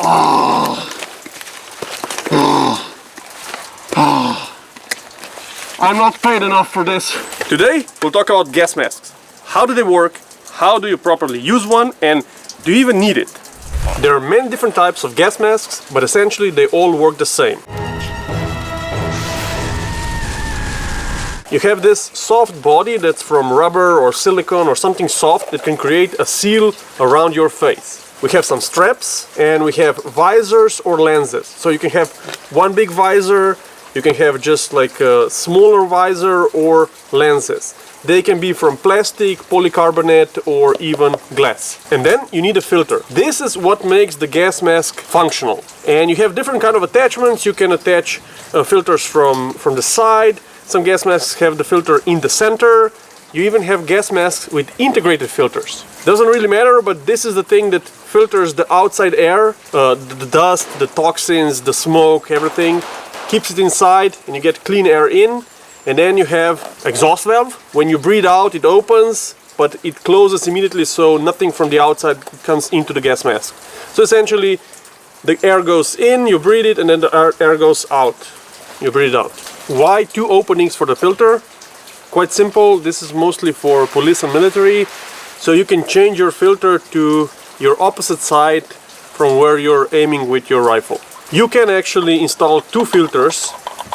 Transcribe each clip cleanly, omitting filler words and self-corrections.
I'm not paid enough for this. Today we'll talk about gas masks. How do they work? How do you properly use one? And do you even need it? There are many different types of gas masks, but essentially they all work the same. You have this soft body that's from rubber or silicone or something soft that can create a seal around your face. We have some straps and we have visors or lenses. So you can have one big visor, you can have just like a smaller visor or lenses. They can be from plastic, polycarbonate or even glass. And then you need a filter. This is what makes the gas mask functional. And you have different kind of attachments. You can attach filters from the side. Some gas masks have the filter in the center. You even have gas masks with integrated filters. Doesn't really matter, but this is the thing that filters the outside air, the dust, the toxins, the smoke, everything. Keeps it inside and you get clean air in. And then you have exhaust valve. When you breathe out, it opens, but it closes immediately so nothing from the outside comes into the gas mask. So essentially, the air goes in, you breathe it, and then the air goes out. You breathe it out. Why two openings for the filter? Quite simple. This is mostly for police and military. So you can change your filter to your opposite side from where you're aiming with your rifle. You can actually install two filters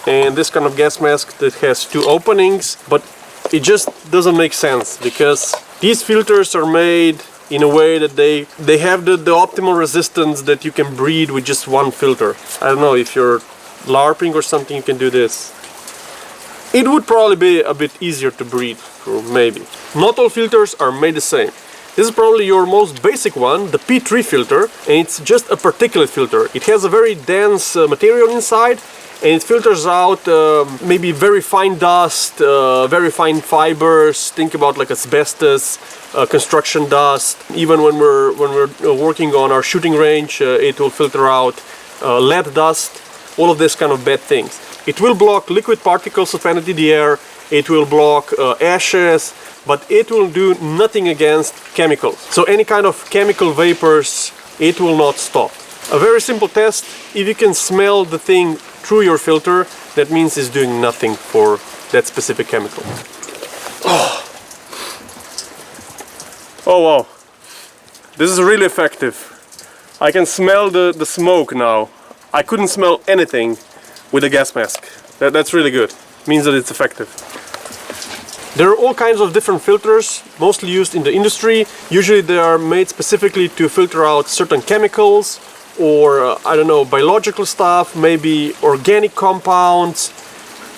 and this kind of gas mask that has two openings, but it just doesn't make sense because these filters are made in a way that they have the optimal resistance that you can breathe with just one filter. I don't know, if you're LARPing or something, you can do this. It would probably be a bit easier to breathe through, maybe. Not all filters are made the same. This is probably your most basic one, the P3 filter, and it's just a particulate filter. It has a very dense material inside, and it filters out maybe very fine dust, very fine fibers. Think about like asbestos, construction dust. Even when we're working on our shooting range, it will filter out lead dust, all of this kind of bad things. It will block liquid particles that enter the air, it will block ashes, but it will do nothing against chemicals. So any kind of chemical vapors, it will not stop. A very simple test: if you can smell the thing through your filter, that means it's doing nothing for that specific chemical. Oh wow, this is really effective. I can smell the smoke now. I couldn't smell anything with a gas mask. That's really good. Means that it's effective. There are all kinds of different filters, mostly used in the industry. Usually they are made specifically to filter out certain chemicals or, I don't know, biological stuff, maybe organic compounds,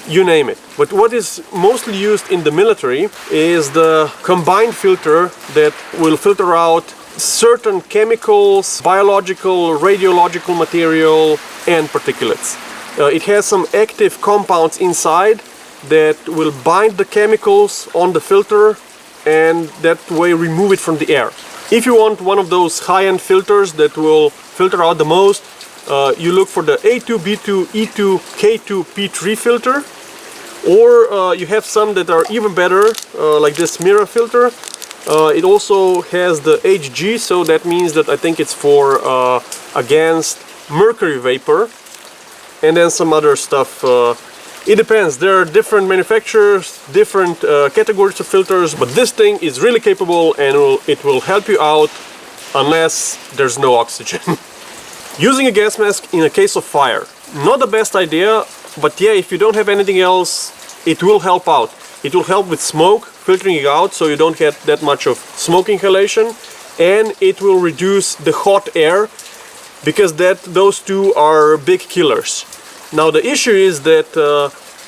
you name it. But what is mostly used in the military is the combined filter that will filter out certain chemicals, biological, radiological material, and particulates. It has some active compounds inside that will bind the chemicals on the filter and that way remove it from the air. If you want one of those high-end filters that will filter out the most, you look for the A2, B2, E2, K2, P3 filter, or you have some that are even better, like this mirror filter. It also has the HG, so that means that I think it's for against mercury vapor, and then some other stuff. It depends. There are different manufacturers, different categories of filters, but this thing is really capable and it will help you out unless there's no oxygen. Using a gas mask in a case of fire, not the best idea, but yeah, if you don't have anything else, it will help out. It will help with smoke, filtering it out so you don't get that much of smoke inhalation, and it will reduce the hot air because those two are big killers. Now the issue is that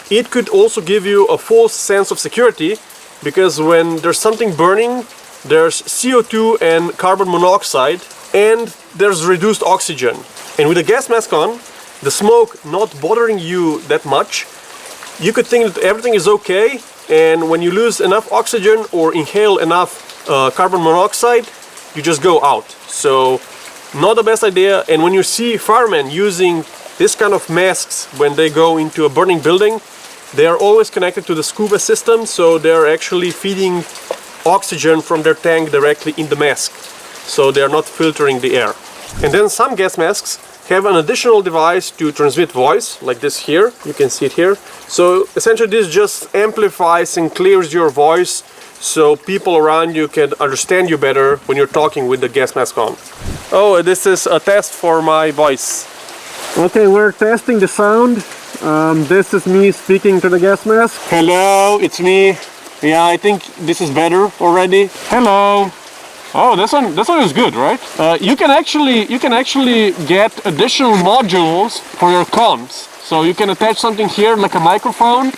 it could also give you a false sense of security, because when there's something burning, there's CO2 and carbon monoxide, and there's reduced oxygen. And with a gas mask on, the smoke not bothering you that much, you could think that everything is okay, and when you lose enough oxygen or inhale enough carbon monoxide, you just go out. So not the best idea. And when you see firemen using this kind of masks when they go into a burning building, they are always connected to the scuba system, so they're actually feeding oxygen from their tank directly in the mask, so they're not filtering the air. And then some gas masks have an additional device to transmit voice, like this here. You can see it here. So essentially this just amplifies and clears your voice so people around you can understand you better when you're talking with the gas mask on. Oh, this is a test for my voice. Okay, we're testing the sound. This is me speaking to the gas mask. Hello, it's me. Yeah, I think this is better already. Hello. Oh, this one is good, right? You can actually get additional modules for your comms. So you can attach something here like a microphone,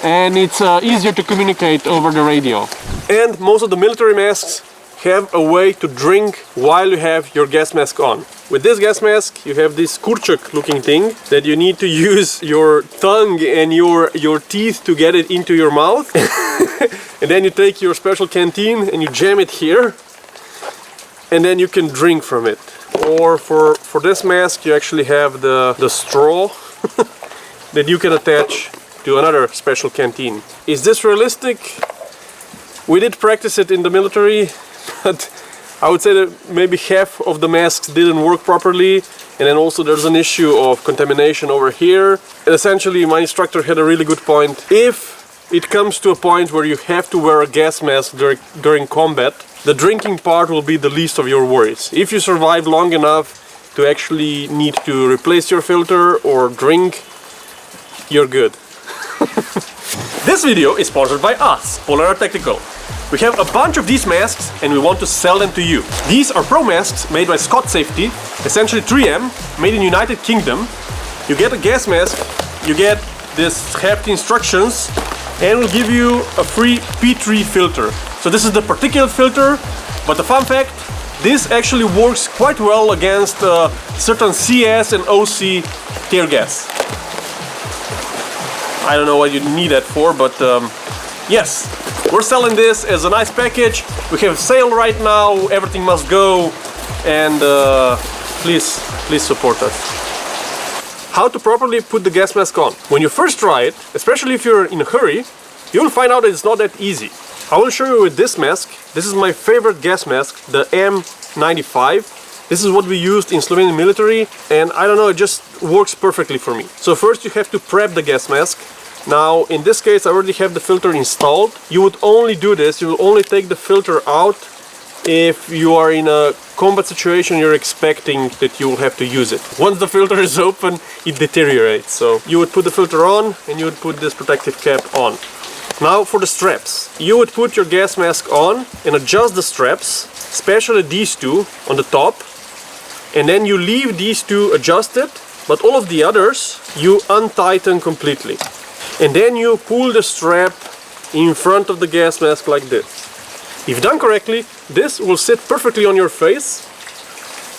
and it's easier to communicate over the radio. And most of the military masks have a way to drink while you have your gas mask on. With this gas mask you have this kurchuk looking thing that you need to use your tongue and your teeth to get it into your mouth. And then you take your special canteen and you jam it here, and then you can drink from it. Or for this mask you actually have the straw that you can attach to another special canteen. Is this realistic? We did practice it in the military, but I would say that maybe half of the masks didn't work properly, and then also there's an issue of contamination over here. And essentially my instructor had a really good point. If it comes to a point where you have to wear a gas mask during combat, the drinking part will be the least of your worries. If you survive long enough to actually need to replace your filter or drink, you're good. This video is sponsored by us, Polenar Technical. We have a bunch of these masks and we want to sell them to you. These are Promasks made by Scott Safety, essentially 3M, made in United Kingdom. You get a gas mask, you get this hefty instructions, and we'll give you a free P3 filter. So this is the particulate filter, but the fun fact, this actually works quite well against certain CS and OC tear gas. I don't know what you need that for, but yes, we're selling this as a nice package. We have a sale right now, everything must go, and please support us. How to properly put the gas mask on. When you first try it, especially if you're in a hurry, you'll find out that it's not that easy. I will show you with this mask. This is my favorite gas mask, the M95. This is what we used in Slovenian military, and I don't know, it just works perfectly for me. So first you have to prep the gas mask. Now in this case I already have the filter installed. You would only do this, you will only take the filter out if you are in a combat situation you're expecting that you will have to use it. Once the filter is open, it deteriorates. So you would put the filter on and you would put this protective cap on. Now for the straps. You would put your gas mask on and adjust the straps, especially these two on the top, and then you leave these two adjusted, but all of the others you untighten completely. And then you pull the strap in front of the gas mask like this. If done correctly, this will sit perfectly on your face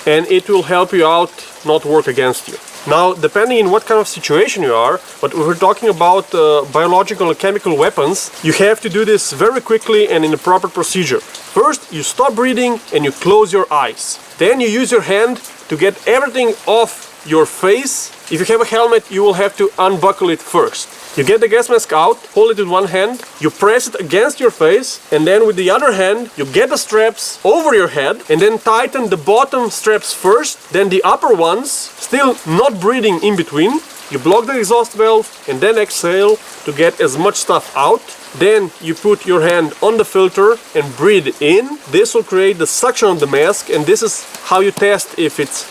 and it will help you out, not work against you. Now, depending on what kind of situation you are, but if we're talking about biological and chemical weapons, you have to do this very quickly and in a proper procedure. First, you stop breathing and you close your eyes. Then you use your hand to get everything off your face. If you have a helmet, you will have to unbuckle it first. You get the gas mask out, hold it with one hand, you press it against your face, and then with the other hand you get the straps over your head and then tighten the bottom straps first, then the upper ones, still not breathing in between. You block the exhaust valve and then exhale to get as much stuff out. Then you put your hand on the filter and breathe in. This will create the suction on the mask, and this is how you test if it's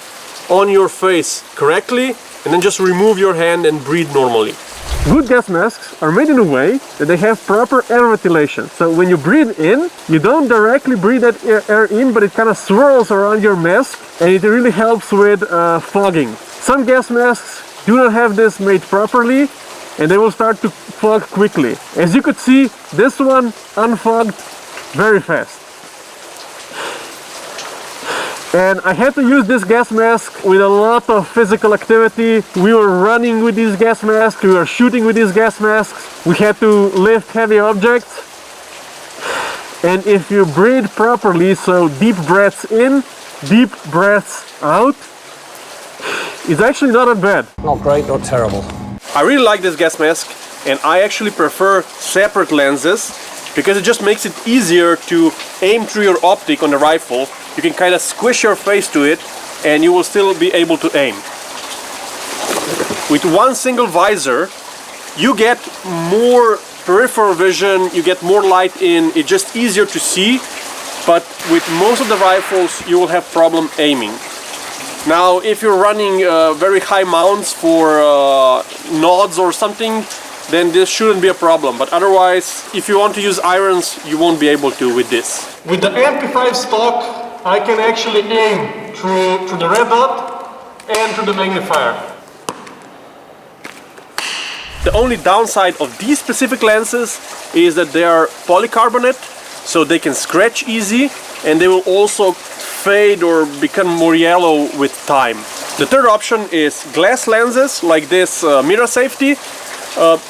on your face correctly, and then just remove your hand and breathe normally. Good gas masks are made in a way that they have proper air ventilation. So when you breathe in, you don't directly breathe that air in, but it kind of swirls around your mask, and it really helps with fogging. Some gas masks do not have this made properly, and they will start to fog quickly. As you could see, this one unfogged very fast. And I had to use this gas mask with a lot of physical activity. We were running with these gas masks, we were shooting with these gas masks, we had to lift heavy objects. And if you breathe properly, so deep breaths in, deep breaths out, it's actually not that bad. Not great, not terrible. I really like this gas mask, and I actually prefer separate lenses because it just makes it easier to aim through your optic on the rifle you can kind of squish your face to it and you will still be able to aim. With one single visor, you get more peripheral vision, you get more light in, it's just easier to see, but with most of the rifles you will have problem aiming. Now if you're running very high mounts for nods or something, then this shouldn't be a problem, but otherwise if you want to use irons you won't be able to with this. With the MP5 stock I can actually aim through the red dot and through the magnifier. The only downside of these specific lenses is that they are polycarbonate, so they can scratch easy and they will also fade or become more yellow with time. The third option is glass lenses like this Mirror Safety.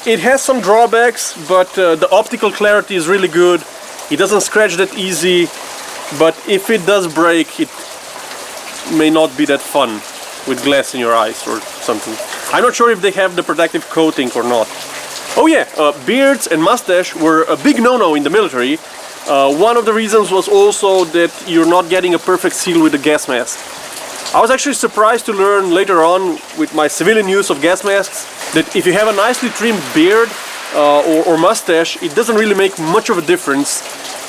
It has some drawbacks, but the optical clarity is really good. It doesn't scratch that easy, but if it does break, it may not be that fun with glass in your eyes or something. I'm not sure if they have the protective coating or not. Oh yeah, beards and mustache were a big no-no in the military. One of the reasons was also that you're not getting a perfect seal with the gas mask. I was actually surprised to learn later on with my civilian use of gas masks that if you have a nicely trimmed beard or mustache, it doesn't really make much of a difference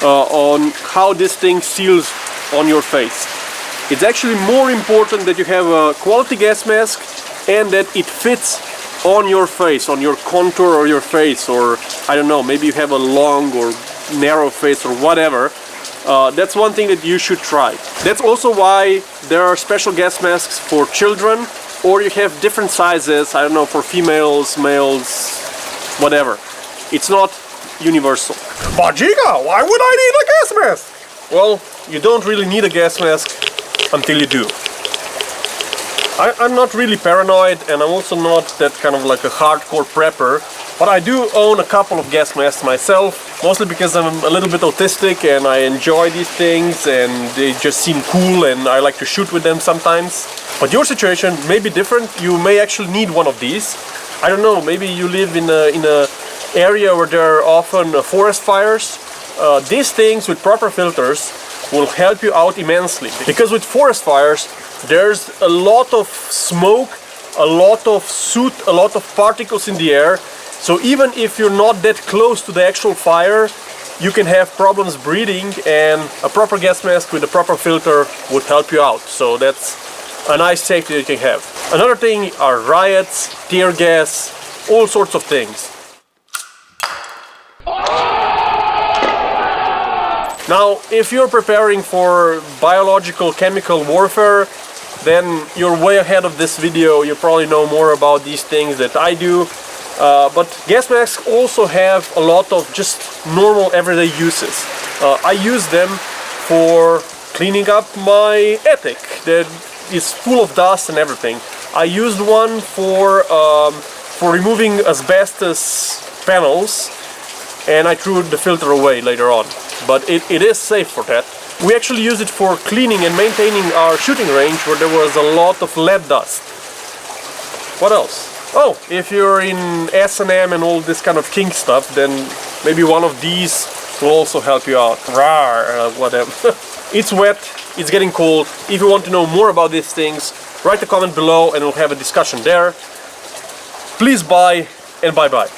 on how this thing seals on your face. It's actually more important that you have a quality gas mask and that it fits on your face, on your contour or your face, or I don't know, maybe you have a long or narrow face or whatever. That's one thing that you should try. That's also why there are special gas masks for children, or you have different sizes, I don't know, for females, males, whatever. It's not universal. But Giga, why would I need a gas mask? Well, you don't really need a gas mask until you do. I'm not really paranoid, and I'm also not that kind of like a hardcore prepper, but I do own a couple of gas masks myself, mostly because I'm a little bit autistic and I enjoy these things and they just seem cool and I like to shoot with them sometimes. But your situation may be different. You may actually need one of these. I don't know, maybe you live in a area where there are often forest fires. These things with proper filters will help you out immensely, because with forest fires there's a lot of smoke, a lot of soot, a lot of particles in the air. So even if you're not that close to the actual fire, you can have problems breathing, and a proper gas mask with a proper filter would help you out. So that's a nice safety that you can have. Another thing are riots, tear gas, all sorts of things. Now, if you're preparing for biological chemical warfare, then you're way ahead of this video. You probably know more about these things that I do. But gas masks also have a lot of just normal everyday uses. I use them for cleaning up my attic that is full of dust and everything. I used one for removing asbestos panels, and I threw the filter away later on. But it is safe for that. We actually use it for cleaning and maintaining our shooting range where there was a lot of lead dust. What else? Oh, if you're in S&M and all this kind of kink stuff, then maybe one of these will also help you out. Rawr, whatever. It's wet, it's getting cold. If you want to know more about these things, write a comment below and we'll have a discussion there. Please buy and bye-bye.